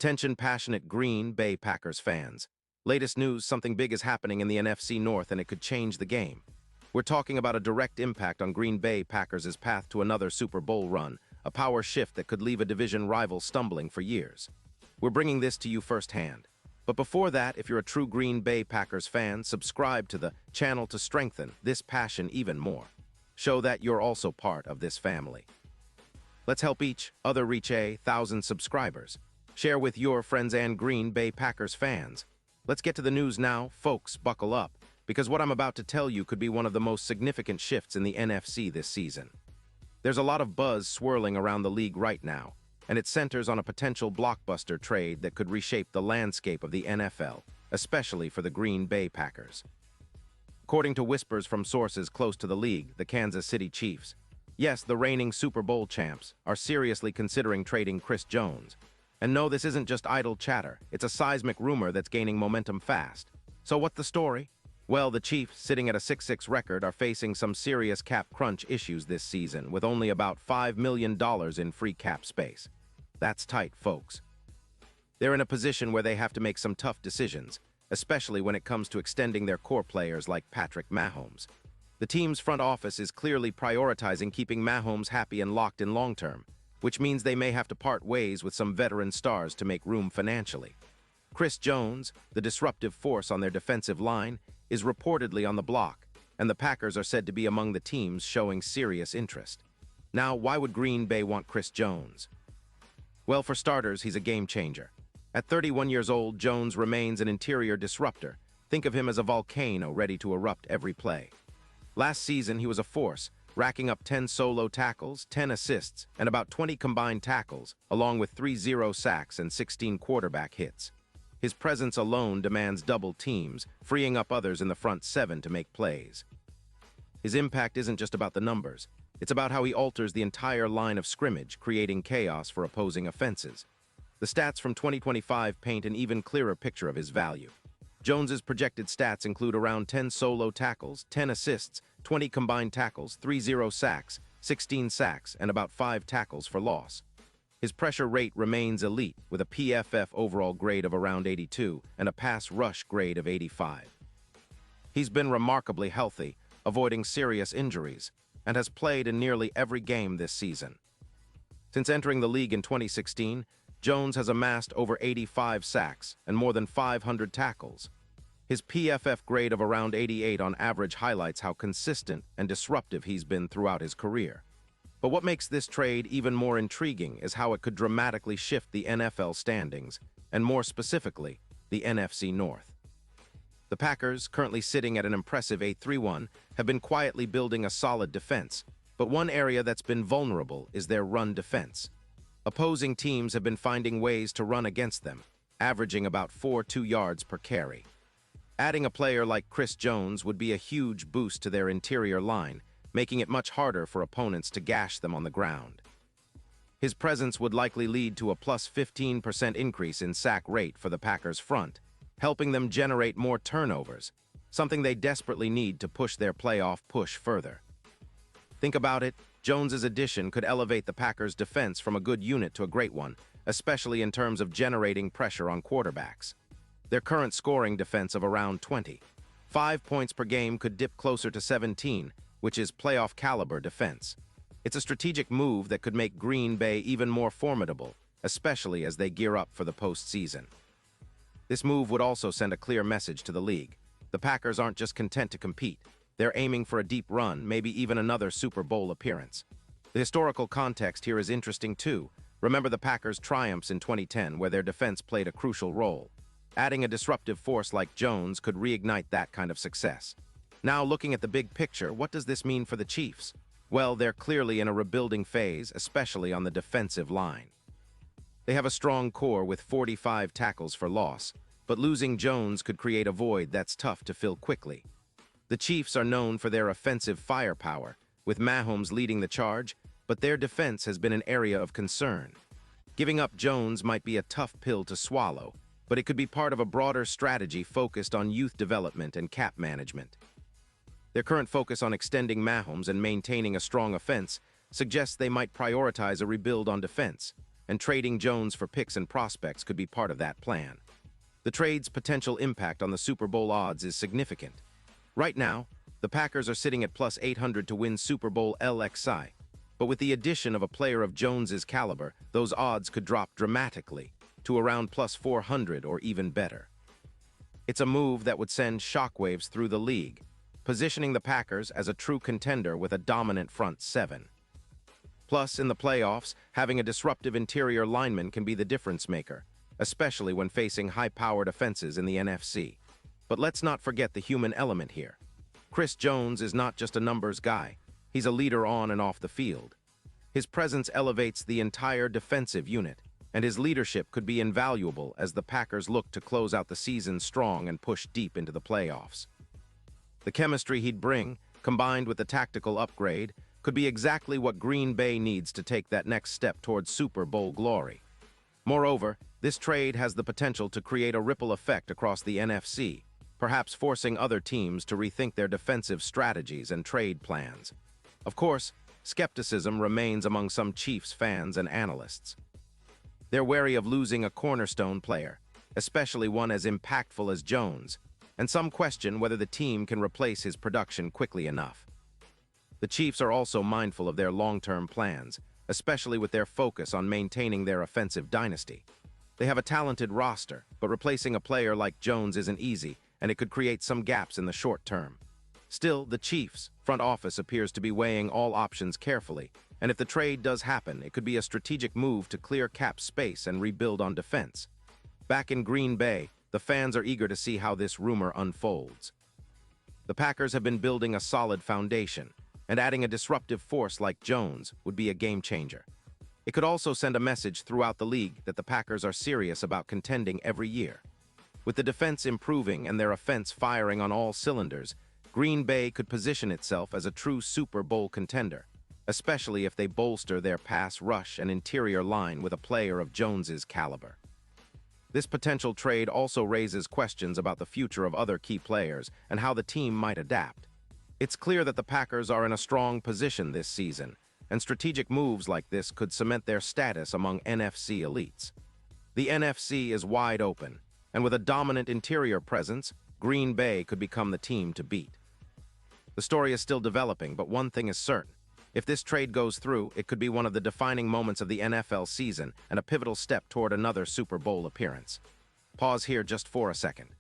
Attention passionate Green Bay Packers fans. Latest news, something big is happening in the NFC North and it could change the game. We're talking about a direct impact on Green Bay Packers' path to another Super Bowl run, a power shift that could leave a division rival stumbling for years. We're bringing this to you firsthand. But before that, if you're a true Green Bay Packers fan, subscribe to the channel to strengthen this passion even more. Show that you're also part of this family. Let's help each other reach 1,000 subscribers. Share with your friends and Green Bay Packers fans. Let's get to the news now, folks, buckle up, because what I'm about to tell you could be one of the most significant shifts in the NFC this season. There's a lot of buzz swirling around the league right now, and it centers on a potential blockbuster trade that could reshape the landscape of the NFL, especially for the Green Bay Packers. According to whispers from sources close to the league, the Kansas City Chiefs, yes, the reigning Super Bowl champs, are seriously considering trading Chris Jones. And no, this isn't just idle chatter. It's a seismic rumor that's gaining momentum fast. So what's the story? Well, the Chiefs, sitting at a 6-6 record, are facing some serious cap crunch issues this season, with only about $5 million in free cap space. That's tight, folks. They're in a position where they have to make some tough decisions, especially when it comes to extending their core players like Patrick Mahomes. The team's front office is clearly prioritizing keeping Mahomes happy and locked in long-term, which means they may have to part ways with some veteran stars to make room financially. Chris Jones, the disruptive force on their defensive line, is reportedly on the block, and the Packers are said to be among the teams showing serious interest. Now, why would Green Bay want Chris Jones? Well, for starters, he's a game changer. At 31 years old, Jones remains an interior disruptor. Think of him as a volcano ready to erupt every play. Last season, he was a force, racking up 10 solo tackles, 10 assists, and about 20 combined tackles, along with 3 0 sacks and 16 quarterback hits. His presence alone demands double teams, freeing up others in the front 7 to make plays. His impact isn't just about the numbers. It's about how he alters the entire line of scrimmage, creating chaos for opposing offenses. The stats from 2025 paint an even clearer picture of his value. Jones's projected stats include around 10 solo tackles, 10 assists, 20 combined tackles, 3 0 sacks, 16 sacks, and about 5 tackles for loss. His pressure rate remains elite, with a PFF overall grade of around 82 and a pass rush grade of 85. He's been remarkably healthy, avoiding serious injuries, and has played in nearly every game this season. Since entering the league in 2016, Jones has amassed over 85 sacks and more than 500 tackles. His PFF grade of around 88 on average highlights how consistent and disruptive he's been throughout his career. But what makes this trade even more intriguing is how it could dramatically shift the NFL standings, and more specifically, the NFC North. The Packers, currently sitting at an impressive 8-3-1, have been quietly building a solid defense, but one area that's been vulnerable is their run defense. Opposing teams have been finding ways to run against them, averaging about 4.2 yards per carry. Adding a player like Chris Jones would be a huge boost to their interior line, making it much harder for opponents to gash them on the ground. His presence would likely lead to a plus 15% increase in sack rate for the Packers' front, helping them generate more turnovers, something they desperately need to push their playoff push further. Think about it, Jones's addition could elevate the Packers' defense from a good unit to a great one, especially in terms of generating pressure on quarterbacks. Their current scoring defense of around 20. 5 points per game could dip closer to 17, which is playoff caliber defense. It's a strategic move that could make Green Bay even more formidable, especially as they gear up for the postseason. This move would also send a clear message to the league. The Packers aren't just content to compete. They're aiming for a deep run, maybe even another Super Bowl appearance. The historical context here is interesting too. Remember the Packers' triumphs in 2010, where their defense played a crucial role. Adding a disruptive force like Jones could reignite that kind of success. Now, looking at the big picture, what does this mean for the Chiefs? Well, they're clearly in a rebuilding phase, especially on the defensive line. They have a strong core with 45 tackles for loss, but losing Jones could create a void that's tough to fill quickly. The Chiefs are known for their offensive firepower, with Mahomes leading the charge, but their defense has been an area of concern. Giving up Jones might be a tough pill to swallow, but it could be part of a broader strategy focused on youth development and cap management. Their current focus on extending Mahomes and maintaining a strong offense suggests they might prioritize a rebuild on defense. and trading Jones for picks and prospects could be part of that plan. The trade's potential impact on the Super Bowl odds is significant. Right now, the Packers are sitting at plus 800 to win Super Bowl LXI, but with the addition of a player of Jones's caliber, those odds could drop dramatically to around plus 400 or even better. It's a move that would send shockwaves through the league, positioning the Packers as a true contender with a dominant front seven. Plus, in the playoffs, having a disruptive interior lineman can be the difference maker, especially when facing high-powered offenses in the NFC. But let's not forget the human element here. Chris Jones is not just a numbers guy. He's a leader on and off the field. His presence elevates the entire defensive unit, and his leadership could be invaluable as the Packers look to close out the season strong and push deep into the playoffs. The chemistry he'd bring, combined with the tactical upgrade, could be exactly what Green Bay needs to take that next step towards Super Bowl glory. Moreover, this trade has the potential to create a ripple effect across the NFC, perhaps forcing other teams to rethink their defensive strategies and trade plans. Of course, skepticism remains among some Chiefs fans and analysts. They're wary of losing a cornerstone player, especially one as impactful as Jones, and some question whether the team can replace his production quickly enough. The Chiefs are also mindful of their long-term plans, especially with their focus on maintaining their offensive dynasty. They have a talented roster, but replacing a player like Jones isn't easy, and it could create some gaps in the short term. Still, the Chiefs' front office appears to be weighing all options carefully, and if the trade does happen, it could be a strategic move to clear cap space and rebuild on defense. Back in Green Bay, the fans are eager to see how this rumor unfolds. The Packers have been building a solid foundation, and adding a disruptive force like Jones would be a game-changer. It could also send a message throughout the league that the Packers are serious about contending every year. With the defense improving and their offense firing on all cylinders, Green Bay could position itself as a true Super Bowl contender, especially if they bolster their pass rush and interior line with a player of Jones's caliber. This potential trade also raises questions about the future of other key players and how the team might adapt. It's clear that the Packers are in a strong position this season, and strategic moves like this could cement their status among NFC elites. The NFC is wide open, and with a dominant interior presence, Green Bay could become the team to beat. The story is still developing, but one thing is certain. If this trade goes through, it could be one of the defining moments of the NFL season and a pivotal step toward another Super Bowl appearance. Pause here just for a second.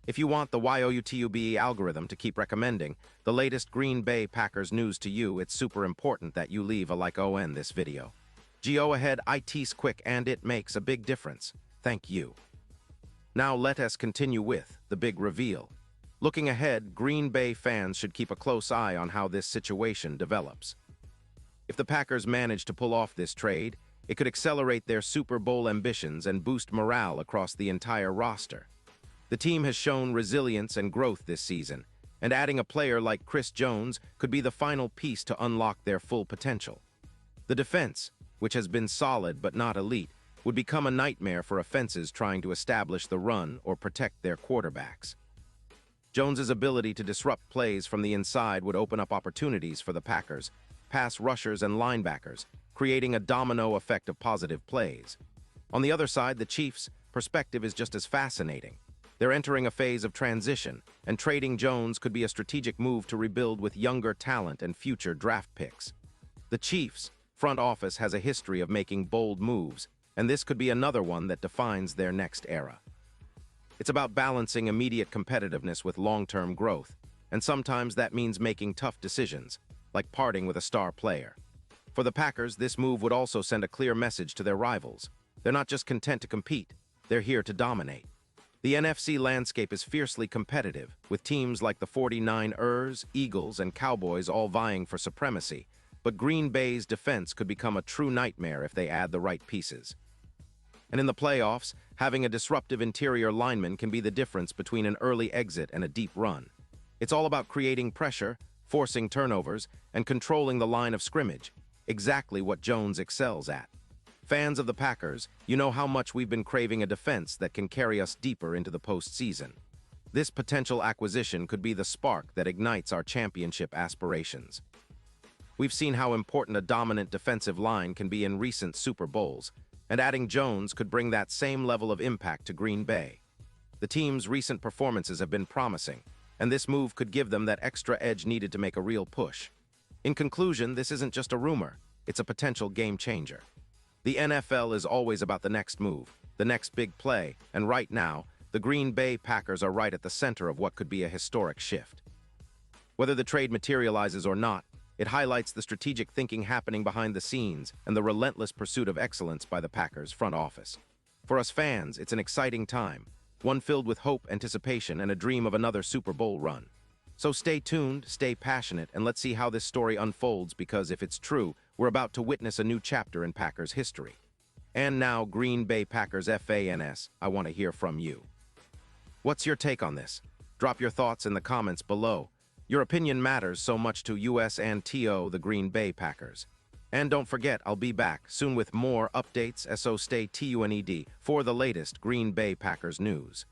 If you want the YOUTUBE algorithm to keep recommending the latest Green Bay Packers news to you, it's super important that you leave a like on this video. Go ahead, it's quick and it makes a big difference. Thank you. Now let us continue with the big reveal. Looking ahead, Green Bay fans should keep a close eye on how this situation develops. If the Packers manage to pull off this trade, it could accelerate their Super Bowl ambitions and boost morale across the entire roster. The team has shown resilience and growth this season, and adding a player like Chris Jones could be the final piece to unlock their full potential. The defense, which has been solid but not elite, would become a nightmare for offenses trying to establish the run or protect their quarterbacks. Jones's ability to disrupt plays from the inside would open up opportunities for the Packers, pass rushers and linebackers, creating a domino effect of positive plays. On the other side, the Chiefs' perspective is just as fascinating. They're entering a phase of transition, and trading Jones could be a strategic move to rebuild with younger talent and future draft picks. The Chiefs' front office has a history of making bold moves, and this could be another one that defines their next era. It's about balancing immediate competitiveness with long-term growth, and sometimes that means making tough decisions, like parting with a star player. For the Packers, this move would also send a clear message to their rivals. They're not just content to compete, they're here to dominate. The NFC landscape is fiercely competitive, with teams like the 49ers, Eagles, and Cowboys all vying for supremacy, but Green Bay's defense could become a true nightmare if they add the right pieces. And in the playoffs, having a disruptive interior lineman can be the difference between an early exit and a deep run. It's all about creating pressure, forcing turnovers, and controlling the line of scrimmage, exactly what Jones excels at. Fans of the Packers, you know how much we've been craving a defense that can carry us deeper into the postseason. This potential acquisition could be the spark that ignites our championship aspirations. We've seen how important a dominant defensive line can be in recent Super Bowls, and adding Jones could bring that same level of impact to Green Bay. The team's recent performances have been promising, and this move could give them that extra edge needed to make a real push. In conclusion, this isn't just a rumor, it's a potential game changer. The NFL is always about the next move, the next big play, and right now, the Green Bay Packers are right at the center of what could be a historic shift. Whether the trade materializes or not, it highlights the strategic thinking happening behind the scenes and the relentless pursuit of excellence by the Packers front office. For us fans, it's an exciting time, one filled with hope, anticipation, and a dream of another Super Bowl run. So stay tuned, stay passionate, and let's see how this story unfolds because if it's true, we're about to witness a new chapter in Packers history. And now, Green Bay Packers fans, I want to hear from you. What's your take on this? Drop your thoughts in the comments below. Your opinion matters so much to us and the Green Bay Packers. And don't forget, I'll be back soon with more updates, so stay tuned for the latest Green Bay Packers news.